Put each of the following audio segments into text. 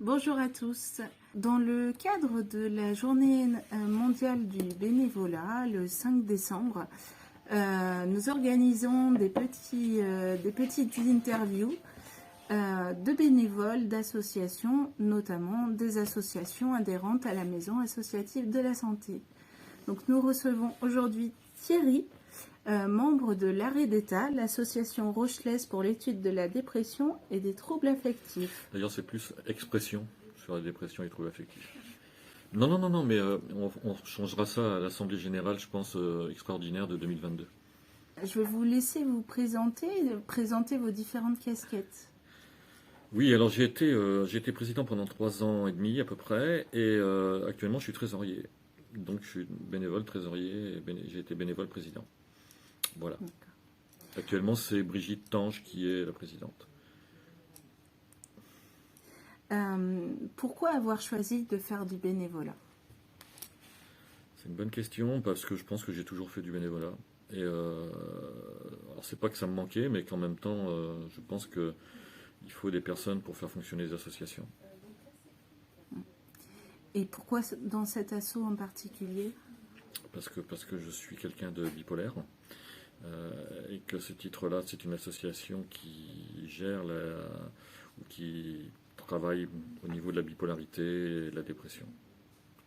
Bonjour à tous. Dans le cadre de la journée mondiale du bénévolat, le 5 décembre, nous organisons des petites interviews de bénévoles d'associations, notamment des associations adhérentes à la Maison associative de la santé. Donc nous recevons aujourd'hui Thierry, membre de l'Arrêt d'État, l'association rochelaise pour l'étude de la dépression et des troubles affectifs. D'ailleurs, c'est plus expression sur la dépression et les troubles affectifs. Non, mais on changera ça à l'Assemblée Générale, je pense, extraordinaire de 2022. Je vais vous laisser vous présenter vos différentes casquettes. Oui, alors j'ai été président pendant 3 ans et demi à peu près, et actuellement je suis trésorier. Donc je suis bénévole trésorier, et j'ai été bénévole président. Voilà. Actuellement, c'est Brigitte Tange qui est la présidente. Pourquoi avoir choisi de faire du bénévolat? C'est une bonne question parce que je pense que j'ai toujours fait du bénévolat. Et alors c'est pas que ça me manquait, mais qu'en même temps, je pense que il faut des personnes pour faire fonctionner les associations. Et pourquoi dans cet assaut en particulier? Parce que je suis quelqu'un de bipolaire et que ce titre-là, c'est une association qui gère ou qui travaille au niveau de la bipolarité et de la dépression.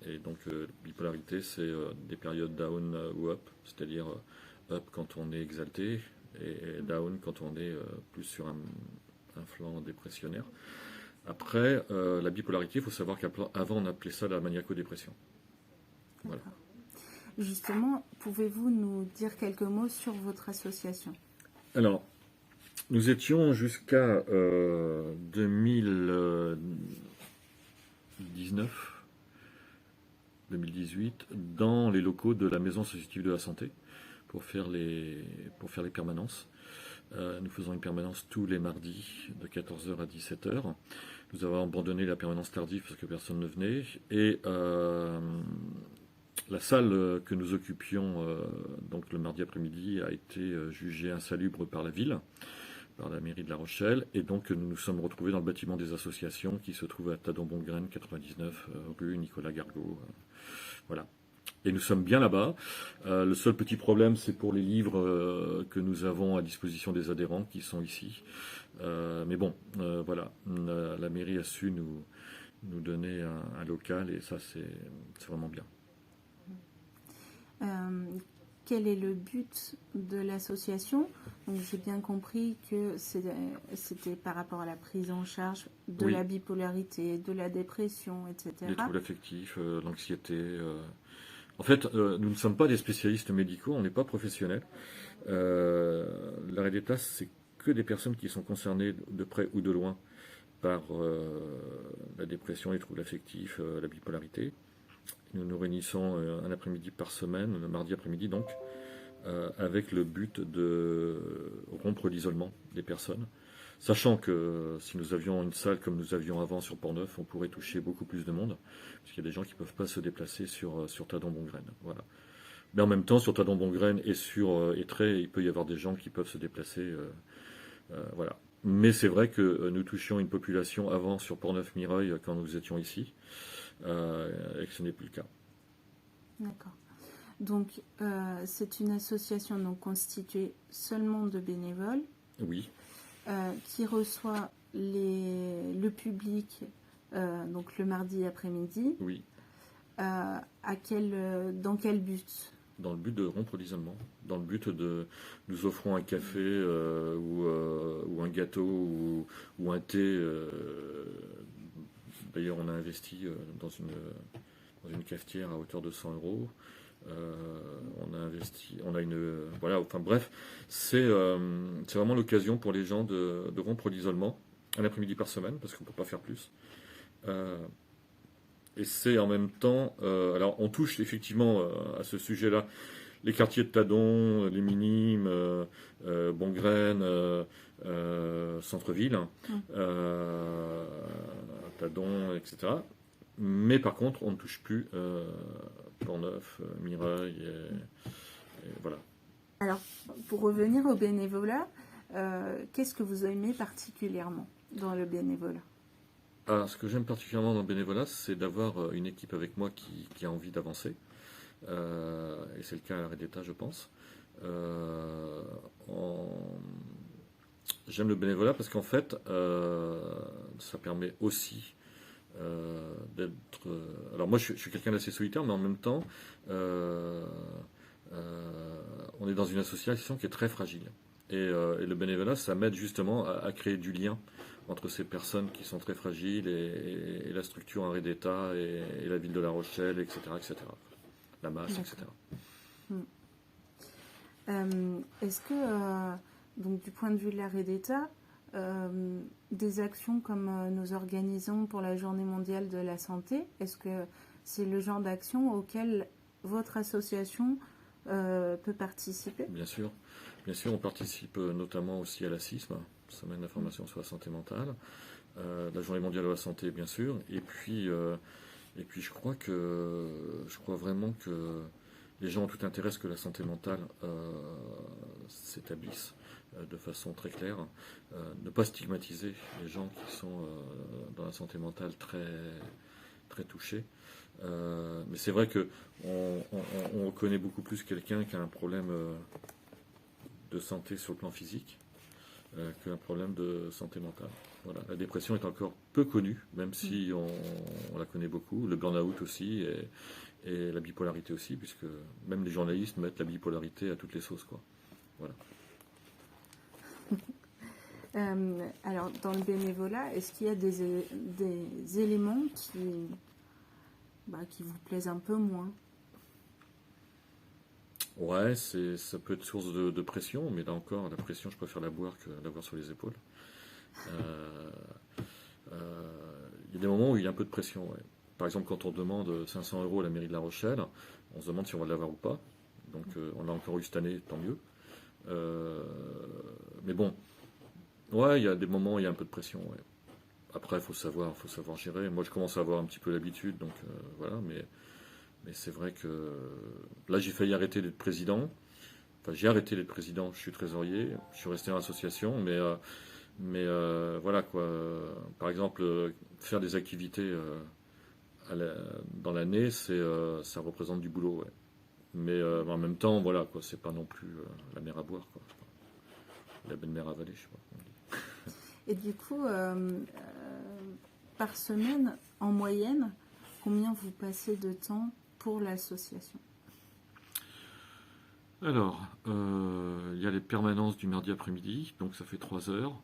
Et donc, bipolarité, c'est des périodes down ou up, c'est-à-dire up quand on est exalté et down quand on est plus sur un flanc dépressionnaire. Après, la bipolarité, il faut savoir qu'avant, on appelait ça la maniaco-dépression. Voilà. Justement, pouvez-vous nous dire quelques mots sur votre association? Alors, nous étions jusqu'à 2018 dans les locaux de la Maison associative de la santé pour faire les permanences. Nous faisons une permanence tous les mardis de 14h à 17h. Nous avons abandonné la permanence tardive parce que personne ne venait. Et la salle que nous occupions donc le mardi après-midi a été jugée insalubre par la ville, par la mairie de La Rochelle, et donc nous nous sommes retrouvés dans le bâtiment des associations qui se trouve à Tadon-Bongraine, 99 rue Nicolas Gargaud. Voilà. Et nous sommes bien là-bas. Le seul petit problème, c'est pour les livres que nous avons à disposition des adhérents qui sont ici. Mais bon, voilà. La mairie a su nous donner un local et ça, c'est vraiment bien. Quel est le but de l'association? J'ai bien compris que c'était par rapport à la prise en charge de la bipolarité, de la dépression, etc. Les troubles affectifs, l'anxiété. En fait, nous ne sommes pas des spécialistes médicaux, on n'est pas professionnels. L'arrêt d'État, c'est que des personnes qui sont concernées de près ou de loin par la dépression, les troubles affectifs, la bipolarité. Nous nous réunissons un après-midi par semaine, le mardi après-midi donc, avec le but de rompre l'isolement des personnes. Sachant que si nous avions une salle comme nous avions avant sur Port-Neuf, on pourrait toucher beaucoup plus de monde, parce qu'il y a des gens qui ne peuvent pas se déplacer sur Tadon-Bongraine. Voilà. Mais en même temps, sur Tadon-Bongraine et sur Étré, il peut y avoir des gens qui peuvent se déplacer. Voilà. Mais c'est vrai que nous touchions une population avant sur Port-Neuf-Mireuil quand nous étions ici, et que ce n'est plus le cas. D'accord. Donc, c'est une association donc, constituée seulement de bénévoles. Oui. Qui reçoit le public donc le mardi après-midi. Oui. Dans quel but? Dans le but de rompre l'isolement. Dans le but de nous offrons un café ou un gâteau ou un thé. D'ailleurs, on a investi dans une cafetière à hauteur de 100 €. On a investi, on a voilà, enfin bref, c'est vraiment l'occasion pour les gens de rompre l'isolement un après-midi par semaine, parce qu'on ne peut pas faire plus. Et c'est en même temps, alors on touche effectivement à ce sujet-là les quartiers de Tadon, les Minimes, Bongraine, centre-ville, Tadon, etc. Mais par contre, on ne touche plus Port-Neuf, Mireuil, et voilà. Alors, pour revenir au bénévolat, qu'est-ce que vous aimez particulièrement dans le bénévolat? Ah, ce que j'aime particulièrement dans le bénévolat, c'est d'avoir une équipe avec moi qui a envie d'avancer. Et c'est le cas à l'arrêt d'État, je pense. Euh, en- J'aime le bénévolat parce qu'en fait, ça permet aussi d'être. Alors moi, je suis quelqu'un d'assez solitaire, mais en même temps, euh, on est dans une association qui est très fragile. Et le bénévolat, ça m'aide justement à créer du lien entre ces personnes qui sont très fragiles et la structure arrêt d'État et la ville de La Rochelle, etc., etc. La masse, D'accord. etc. Mm. Est-ce que, donc du point de vue de l'arrêt d'État, des actions comme nous organisons pour la Journée mondiale de la santé, est-ce que c'est le genre d'action auquel votre association peut participer? Bien sûr, on participe notamment aussi à la CISM, Semaine d'information sur la santé mentale, la Journée mondiale de la santé, bien sûr, et puis je crois vraiment que les gens ont tout intérêt à ce que la santé mentale s'établisse de façon très claire, ne pas stigmatiser les gens qui sont dans la santé mentale très touchés. Mais c'est vrai que on reconnaît beaucoup plus quelqu'un qui a un problème de santé sur le plan physique qu'un problème de santé mentale. Voilà. La dépression est encore peu connue, même si on la connaît beaucoup. Le burn-out aussi et la bipolarité aussi, puisque même les journalistes mettent la bipolarité à toutes les sauces, quoi. Voilà. Alors, dans le bénévolat, est-ce qu'il y a des éléments qui vous plaisent un peu moins? Ouais, ça peut être source de pression, mais là encore, la pression, je préfère la boire que l'avoir sur les épaules. Euh, il y a des moments où il y a un peu de pression, ouais. Par exemple, quand on demande 500 euros à la mairie de La Rochelle, on se demande si on va l'avoir ou pas. Donc, on l'a encore eu cette année, tant mieux. Euh, mais bon, ouais, il y a des moments où il y a un peu de pression, ouais. Après, faut savoir gérer. Moi, je commence à avoir un petit peu l'habitude, donc voilà. Mais c'est vrai que là, j'ai failli arrêter d'être président. Enfin, j'ai arrêté d'être président. Je suis trésorier. Je suis resté dans l'association, voilà quoi. Par exemple, faire des activités dans l'année, ça représente du boulot, ouais. Mais en même temps, voilà quoi. C'est pas non plus la mer à boire, quoi. La belle mer à avaler, je sais pas comment on dit. Et du coup, par semaine, en moyenne, combien vous passez de temps pour l'association? Alors, il y a les permanences du mardi après-midi, donc ça fait 3 heures.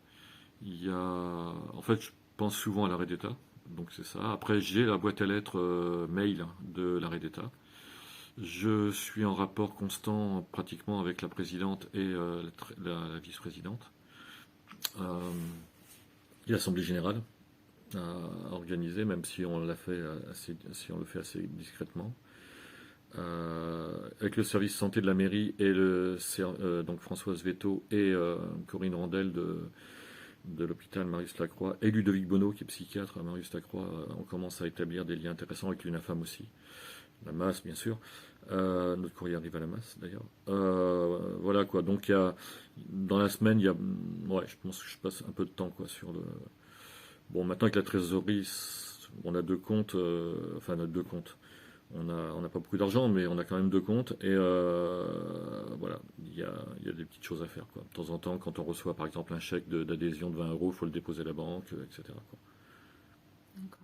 En fait, je pense souvent à l'arrêt d'État, donc c'est ça. Après, j'ai la boîte à lettres mail de l'arrêt d'État. Je suis en rapport constant pratiquement avec la présidente et la vice-présidente. Euh, et l'Assemblée générale à organiser, même si on l'a fait si on le fait assez discrètement. Avec le service santé de la mairie et donc Françoise Veto et Corinne Randel de l'hôpital Marius Lacroix et Ludovic Bonneau qui est psychiatre à Marius Lacroix, on commence à établir des liens intéressants avec l'UNAFAM aussi. La masse, bien sûr. Notre courrier arrive à la masse, d'ailleurs. Voilà, quoi. Donc, dans la semaine, ouais, je pense que je passe un peu de temps, quoi, sur le... Bon, maintenant, avec la trésorerie, on a 2 comptes, enfin, on a 2 comptes. On n'a pas beaucoup d'argent, mais on a quand même 2 comptes. Et voilà, il y a des petites choses à faire, quoi. De temps en temps, quand on reçoit, par exemple, un chèque d'adhésion de 20 euros, il faut le déposer à la banque, etc., quoi. D'accord.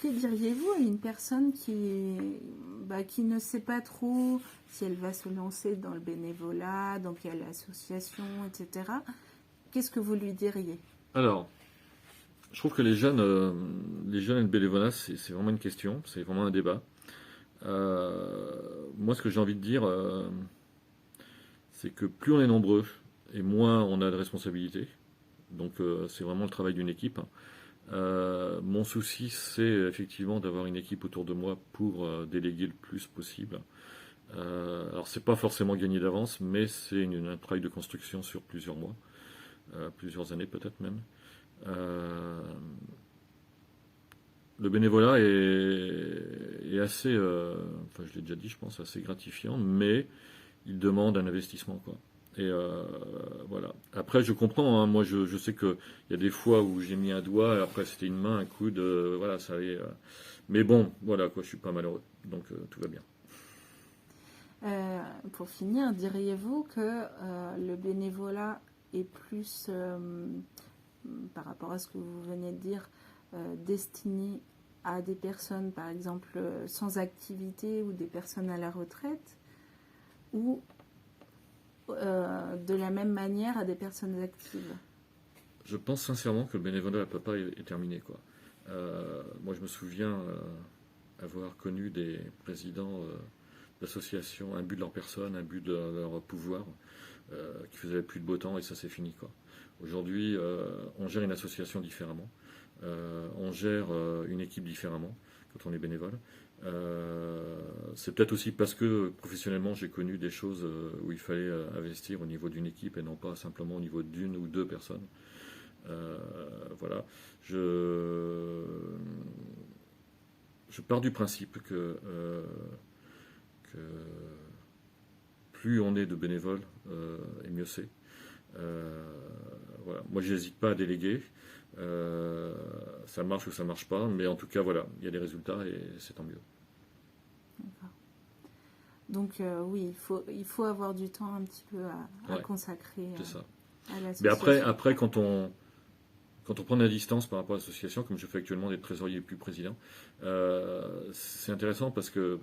Que diriez-vous à une personne qui ne sait pas trop si elle va se lancer dans le bénévolat, dans quelle association, etc. Qu'est-ce que vous lui diriez? Alors, je trouve que les jeunes et le bénévolat, c'est vraiment une question, c'est vraiment un débat. Moi, ce que j'ai envie de dire, c'est que plus on est nombreux et moins on a de responsabilités. Donc, c'est vraiment le travail d'une équipe. Mon souci, c'est effectivement d'avoir une équipe autour de moi pour déléguer le plus possible. Alors, c'est pas forcément gagné d'avance, mais c'est un travail de construction sur plusieurs mois, plusieurs années peut-être même. Euh, le bénévolat est assez, enfin je l'ai déjà dit, je pense, assez gratifiant, mais il demande un investissement, quoi. Et voilà. Après, je comprends, hein, moi je sais qu'il y a des fois où j'ai mis un doigt, et après c'était une main, un coude, voilà, ça allait. Mais bon, voilà, quoi, je suis pas malheureux, donc tout va bien. Pour finir, diriez-vous que le bénévolat est plus, par rapport à ce que vous venez de dire, destiné à des personnes, par exemple, sans activité ou des personnes à la retraite, ou de la même manière à des personnes actives? Je pense sincèrement que le bénévolat à papa est terminé, quoi. Moi, je me souviens avoir connu des présidents d'associations, un but de leur personne, un but de leur pouvoir, qui faisaient plus de beau temps, et ça c'est fini, quoi. Aujourd'hui, on gère une association différemment, on gère une équipe différemment quand on est bénévole. C'est peut-être aussi parce que professionnellement j'ai connu des choses où il fallait investir au niveau d'une équipe et non pas simplement au niveau d'une ou deux personnes. Voilà. Je pars du principe que plus on est de bénévoles, et mieux c'est. Voilà. Moi, j'hésite pas à déléguer. Ça marche ou ça marche pas, mais en tout cas, voilà, il y a des résultats et c'est tant mieux. D'accord. Donc oui, il faut avoir du temps un petit peu à Ouais, consacrer c'est ça. à Mais l'association. après quand on prend de la distance par rapport à l'association, comme je fais actuellement d'être trésorier puis président, c'est intéressant parce que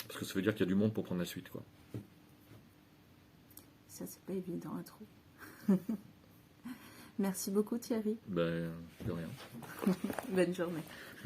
ça veut dire qu'il y a du monde pour prendre la suite, quoi. Ça, c'est pas évident à trouver. Merci beaucoup Thierry. Ben, de rien. Bonne journée.